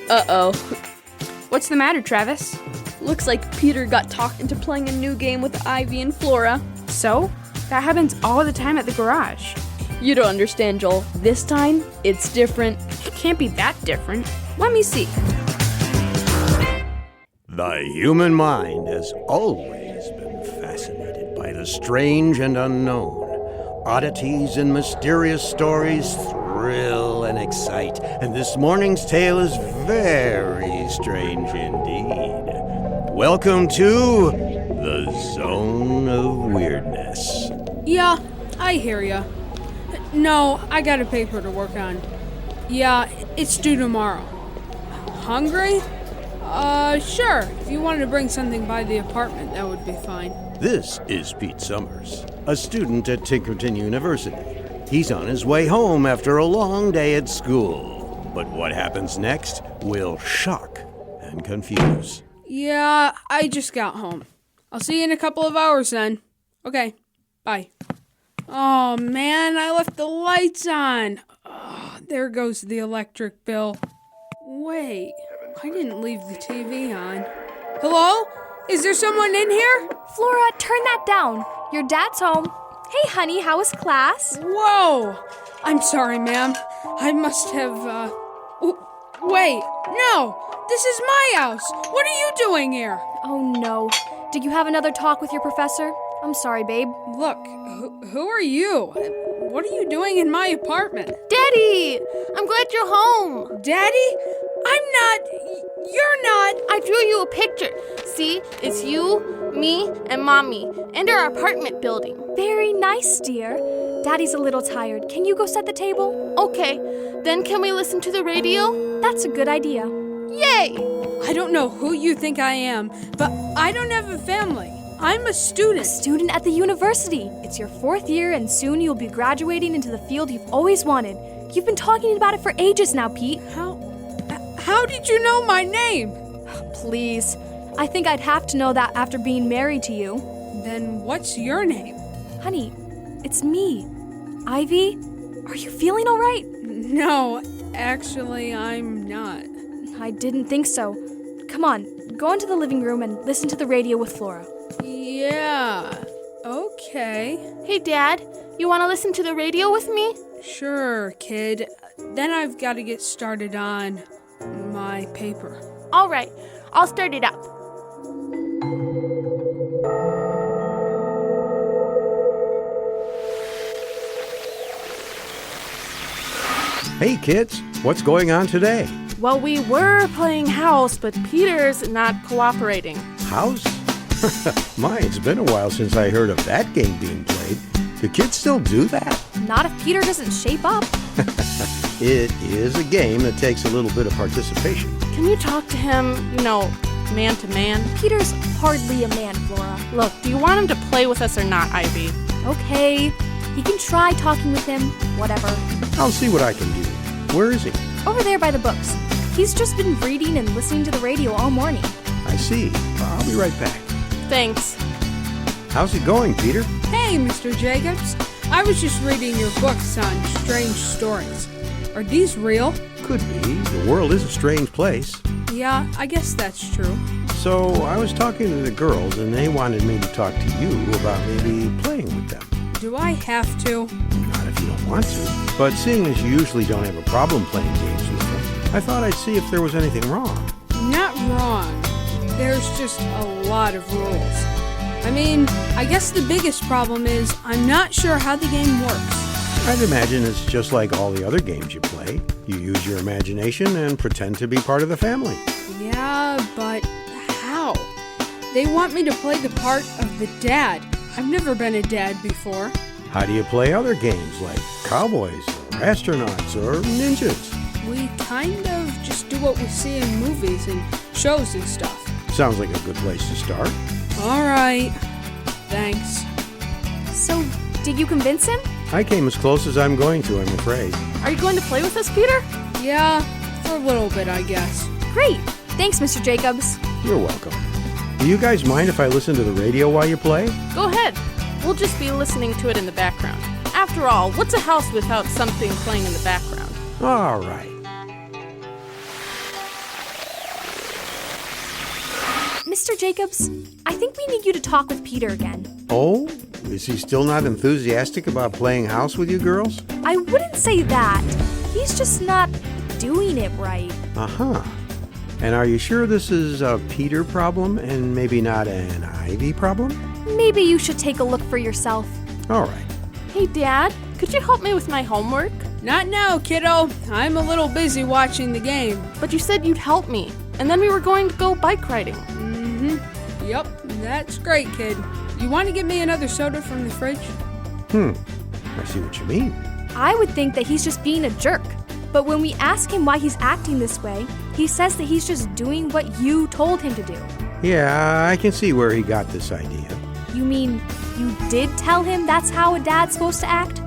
Uh-oh. What's the matter, Travis? Looks like Peter got talked into playing a new game with Ivy and Flora. So? That happens all the time at the garage. You don't understand, Joel. This time, it's different. It can't be that different. Let me see. The human mind has always been fascinated by the strange and unknown. Oddities and mysterious stories thrill and excite, and this morning's tale is very strange indeed. Welcome to the Zone of Weirdness. Yeah, I hear ya. No, I got a paper to work on. Yeah, it's due tomorrow. Hungry? Sure. If you wanted to bring something by the apartment, that would be fine. This is Pete Summers, a student at Tinkerton University. He's on his way home after a long day at school. But what happens next will shock and confuse. Yeah, I just got home. I'll see you in a couple of hours then. Okay, bye. Oh man, I left the lights on. Oh, there goes the electric bill. Wait, I didn't leave the TV on. Hello? Is there someone in here? Flora, turn that down. Your dad's home. Hey, honey, how was class? Whoa! I'm sorry, ma'am. I must have, Wait, no! This is my house! What are you doing here? Oh, no. Did you have another talk with your professor? I'm sorry, babe. Look, who are you? What are you doing in my apartment? Daddy! I'm glad you're home. Daddy? I'm not... You're not... I drew you a picture. See, it's you, me, and Mommy, and our apartment building. Very nice, dear. Daddy's a little tired. Can you go set the table? Okay. Then can we listen to the radio? That's a good idea. Yay! I don't know who you think I am, but I don't have a family. I'm a student. A student at the university. It's your 4th year, and soon you'll be graduating into the field you've always wanted. You've been talking about it for ages now, Pete. How did you know my name? Please. I think I'd have to know that after being married to you. Then what's your name? Honey, it's me. Ivy, are you feeling all right? No, actually, I'm not. I didn't think so. Come on, go into the living room and listen to the radio with Flora. Yeah, okay. Hey, Dad, you want to listen to the radio with me? Sure, kid. Then I've got to get started on my paper. All right, I'll start it up. Hey kids, what's going on today? Well, we were playing house, but Peter's not cooperating. House? My, it's been a while since I heard of that game being played. Do kids still do that? Not if Peter doesn't shape up. It is a game that takes a little bit of participation. Can you talk to him, man to man? Peter's hardly a man, Flora. Look, do you want him to play with us or not, Ivy? Okay, he can try talking with him, whatever. I'll see what I can do. Where is he? Over there by the books. He's just been reading and listening to the radio all morning. I see. I'll be right back. Thanks. How's it going, Peter? Hey, Mr. Jacobs. I was just reading your books on strange stories. Are these real? Could be. The world is a strange place. Yeah, I guess that's true. So I was talking to the girls, and they wanted me to talk to you about maybe playing with them. Do I have to? Not if you don't want to. But seeing as you usually don't have a problem playing games with them, I thought I'd see if there was anything wrong. Not wrong. There's just a lot of rules. I mean, I guess the biggest problem is I'm not sure how the game works. I'd imagine it's just like all the other games you play. You use your imagination and pretend to be part of the family. Yeah, but how? They want me to play the part of the dad. I've never been a dad before. How do you play other games like cowboys or astronauts or ninjas? We kind of just do what we see in movies and shows and stuff. Sounds like a good place to start. All right. Thanks. So, did you convince him? I came as close as I'm going to, I'm afraid. Are you going to play with us, Peter? Yeah, for a little bit, I guess. Great. Thanks, Mr. Jacobs. You're welcome. Do you guys mind if I listen to the radio while you play? Go ahead. We'll just be listening to it in the background. After all, what's a house without something playing in the background? All right. Mr. Jacobs, I think we need you to talk with Peter again. Oh? Is he still not enthusiastic about playing house with you girls? I wouldn't say that. He's just not doing it right. Uh-huh. And are you sure this is a Peter problem and maybe not an Ivy problem? Maybe you should take a look for yourself. All right. Hey, Dad, could you help me with my homework? Not now, kiddo. I'm a little busy watching the game. But you said you'd help me, and then we were going to go bike riding. Yep, that's great, kid. You want to get me another soda from the fridge? I see what you mean. I would think that he's just being a jerk. But when we ask him why he's acting this way, he says that he's just doing what you told him to do. Yeah, I can see where he got this idea. You mean you did tell him that's how a dad's supposed to act?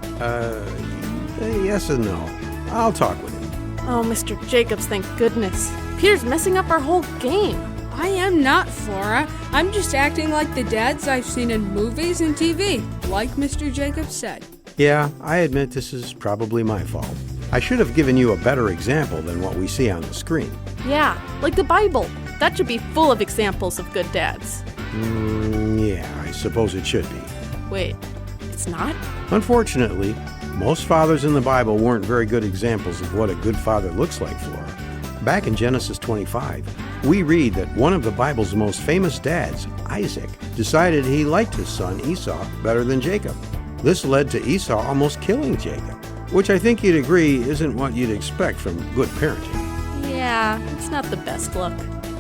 Yes and no. I'll talk with him. Oh, Mr. Jacobs, thank goodness. Peter's messing up our whole game. I am not, Flora. I'm just acting like the dads I've seen in movies and TV, like Mr. Jacobs said. Yeah, I admit this is probably my fault. I should have given you a better example than what we see on the screen. Yeah, like the Bible. That should be full of examples of good dads. Yeah, I suppose it should be. Wait, it's not? Unfortunately, most fathers in the Bible weren't very good examples of what a good father looks like, Flora. Back in Genesis 25, we read that one of the Bible's most famous dads, Isaac, decided he liked his son Esau better than Jacob. This led to Esau almost killing Jacob, which I think you'd agree isn't what you'd expect from good parenting. Yeah, it's not the best look.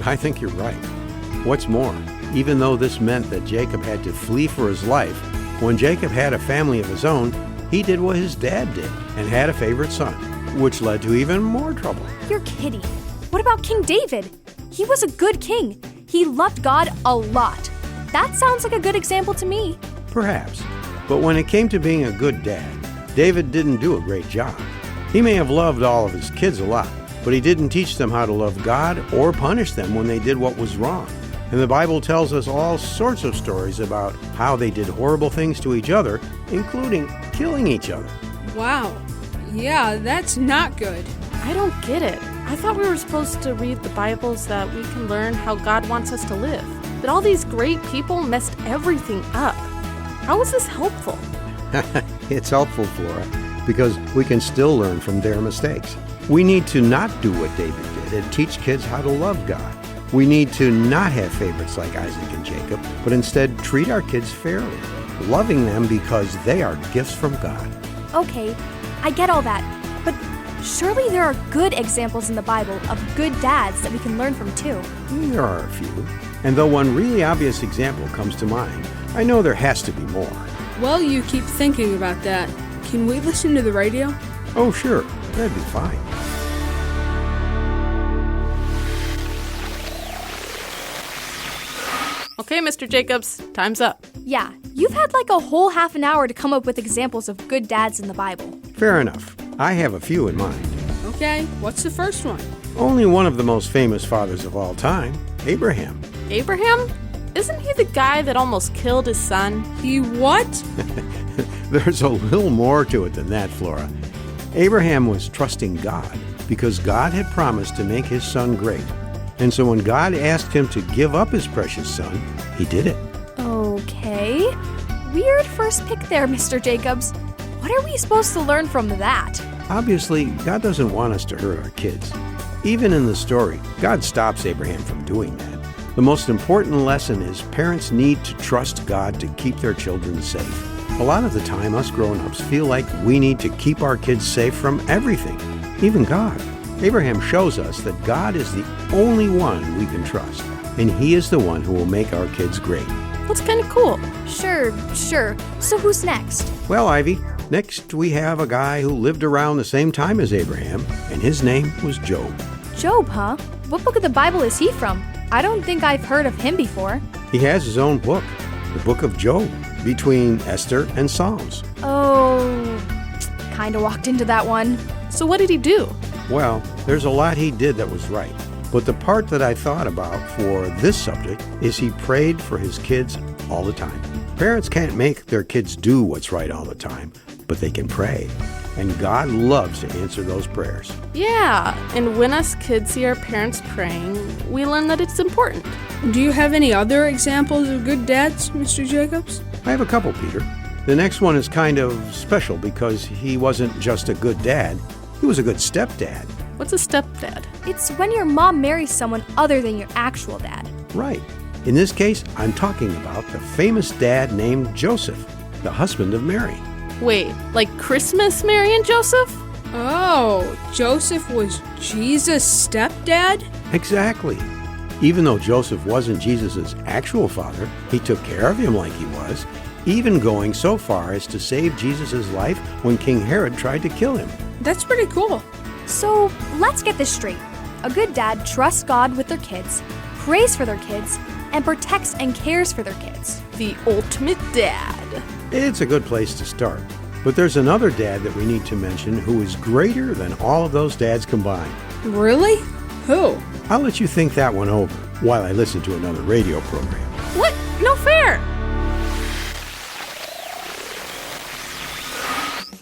I think you're right. What's more, even though this meant that Jacob had to flee for his life, when Jacob had a family of his own, he did what his dad did and had a favorite son, which led to even more trouble. You're kidding. What about King David? He was a good king. He loved God a lot. That sounds like a good example to me. Perhaps. But when it came to being a good dad, David didn't do a great job. He may have loved all of his kids a lot, but he didn't teach them how to love God or punish them when they did what was wrong. And the Bible tells us all sorts of stories about how they did horrible things to each other, including killing each other. Wow. Yeah, that's not good. I don't get it. I thought we were supposed to read the Bible so that we can learn how God wants us to live. But all these great people messed everything up. How is this helpful? It's helpful, Flora, because we can still learn from their mistakes. We need to not do what David did and teach kids how to love God. We need to not have favorites like Isaac and Jacob, but instead treat our kids fairly, loving them because they are gifts from God. Okay, I get all that. But surely there are good examples in the Bible of good dads that we can learn from too. There are a few. And though one really obvious example comes to mind, I know there has to be more. Well, you keep thinking about that. Can we listen to the radio? Oh, sure. That'd be fine. Okay, Mr. Jacobs, time's up. Yeah, you've had like a whole half an hour to come up with examples of good dads in the Bible. Fair enough. I have a few in mind. Okay, what's the first one? Only one of the most famous fathers of all time, Abraham. Abraham? Isn't he the guy that almost killed his son? He what? There's a little more to it than that, Flora. Abraham was trusting God because God had promised to make his son great. And so when God asked him to give up his precious son, he did it. Okay. Weird first pick there, Mr. Jacobs. What are we supposed to learn from that? Obviously, God doesn't want us to hurt our kids. Even in the story, God stops Abraham from doing that. The most important lesson is parents need to trust God to keep their children safe. A lot of the time, us grown-ups feel like we need to keep our kids safe from everything, even God. Abraham shows us that God is the only one we can trust, and he is the one who will make our kids great. That's kind of cool. Sure. So who's next? Well, Ivy, next we have a guy who lived around the same time as Abraham, and his name was Job. Job, huh? What book of the Bible is he from? I don't think I've heard of him before. He has his own book, the Book of Job, between Esther and Psalms. Oh, kinda walked into that one. So what did he do? Well, there's a lot he did that was right. But the part that I thought about for this subject is he prayed for his kids all the time. Parents can't make their kids do what's right all the time, but they can pray. and God loves to answer those prayers. Yeah, and when us kids see our parents praying, we learn that it's important. Do you have any other examples of good dads, Mr. Jacobs? I have a couple, Peter. The next one is kind of special because he wasn't just a good dad, he was a good stepdad. What's a stepdad? It's when your mom marries someone other than your actual dad. Right. In this case, I'm talking about the famous dad named Joseph, the husband of Mary. Wait, like Christmas, Mary and Joseph? Oh, Joseph was Jesus' stepdad? Exactly. Even though Joseph wasn't Jesus' actual father, he took care of him like he was, even going so far as to save Jesus' life when King Herod tried to kill him. That's pretty cool. So let's get this straight. A good dad trusts God with their kids, prays for their kids, and protects and cares for their kids. The ultimate dad. It's a good place to start. But there's another dad that we need to mention who is greater than all of those dads combined. Really? Who? I'll let you think that one over while I listen to another radio program. What? No fair!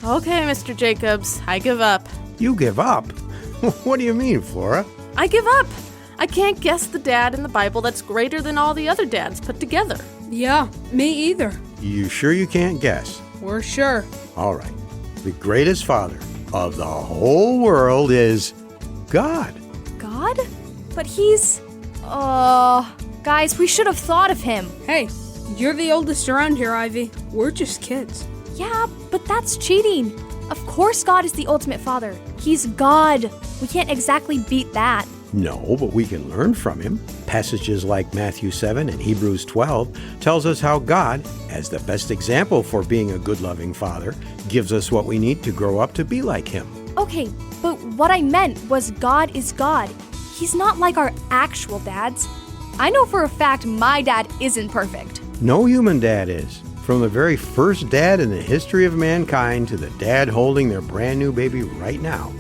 Okay, Mr. Jacobs, I give up. You give up? What do you mean, Flora? I give up! I can't guess the dad in the Bible that's greater than all the other dads put together. Yeah, me either. You sure you can't guess? We're sure. All right. The greatest father of the whole world is God. God? But he's... Guys, we should have thought of him. Hey, you're the oldest around here, Ivy. We're just kids. Yeah, but that's cheating. Of course God is the ultimate father. He's God. We can't exactly beat that. No, but we can learn from him. Passages like Matthew 7 and Hebrews 12 tells us how God, as the best example for being a good loving father, gives us what we need to grow up to be like him. Okay, but what I meant was God is God. He's not like our actual dads. I know for a fact my dad isn't perfect. No human dad is. From the very first dad in the history of mankind to the dad holding their brand new baby right now,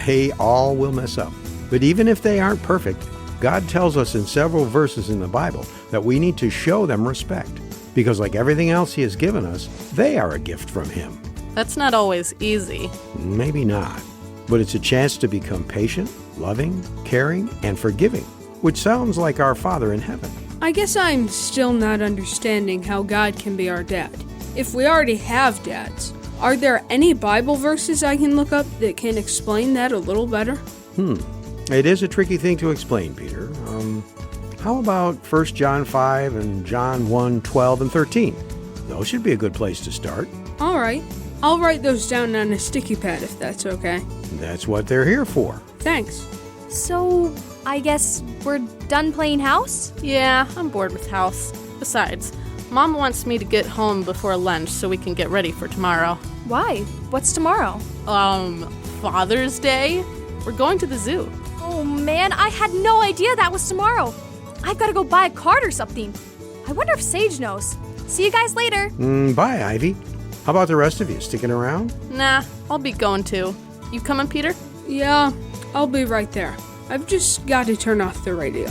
they all will mess up. But even if they aren't perfect, God tells us in several verses in the Bible that we need to show them respect. Because like everything else he has given us, they are a gift from him. That's not always easy. Maybe not. But it's a chance to become patient, loving, caring, and forgiving, which sounds like our Father in heaven. I guess I'm still not understanding how God can be our dad. If we already have dads, are there any Bible verses I can look up that can explain that a little better? It is a tricky thing to explain, Peter. How about 1 John 5 and John 1, 12 and 13? Those should be a good place to start. All right. I'll write those down on a sticky pad if that's okay. That's what they're here for. Thanks. So, I guess we're done playing house? Yeah, I'm bored with house. Besides, Mom wants me to get home before lunch so we can get ready for tomorrow. Why? What's tomorrow? Father's Day? We're going to the zoo. Oh man, I had no idea that was tomorrow. I've got to go buy a card or something. I wonder if Sage knows. See you guys later. Bye, Ivy. How about the rest of you? Sticking around? Nah, I'll be going too. You coming, Peter? Yeah, I'll be right there. I've just got to turn off the radio.